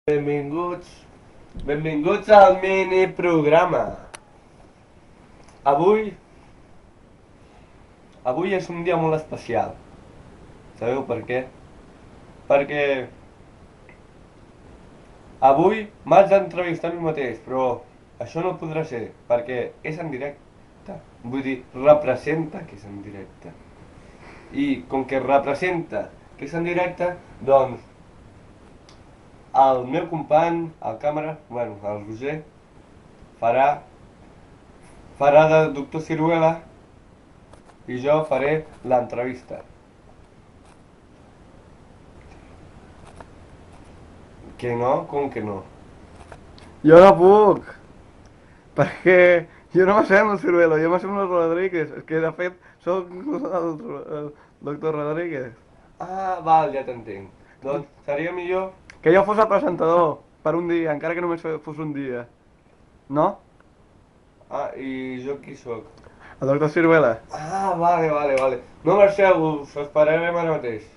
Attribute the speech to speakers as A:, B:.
A: Benvinguts, benvinguts al mini programa. Avui, avui és un dia molt especial. Sabeu per què? Perquè avui m'haig d'entrevistar a mi mateix, però això no podrà ser, perquè és en directe. Vull dir, representa que és en directe. I com que representa que és en directe, doncs el meu company, el càmera, bueno, el Roger, farà farà de doctor Ciruela i jo faré l'entrevista. Que no? Com que no?
B: Jo no puc, perquè jo no m'assemblo al Ciruelo, jo m'assemblo al Rodríguez. És que de fet sóc el doctor Rodríguez.
A: Ah, val, ja t'entenc. Doncs seria millor...
B: Que jo fos el presentador per un dia, encara que només fos un dia. No?
A: Ah, i jo qui sóc?
B: El doctor Ciruela.
A: Ah, vale. No marxeu, us esperarem ara mateix.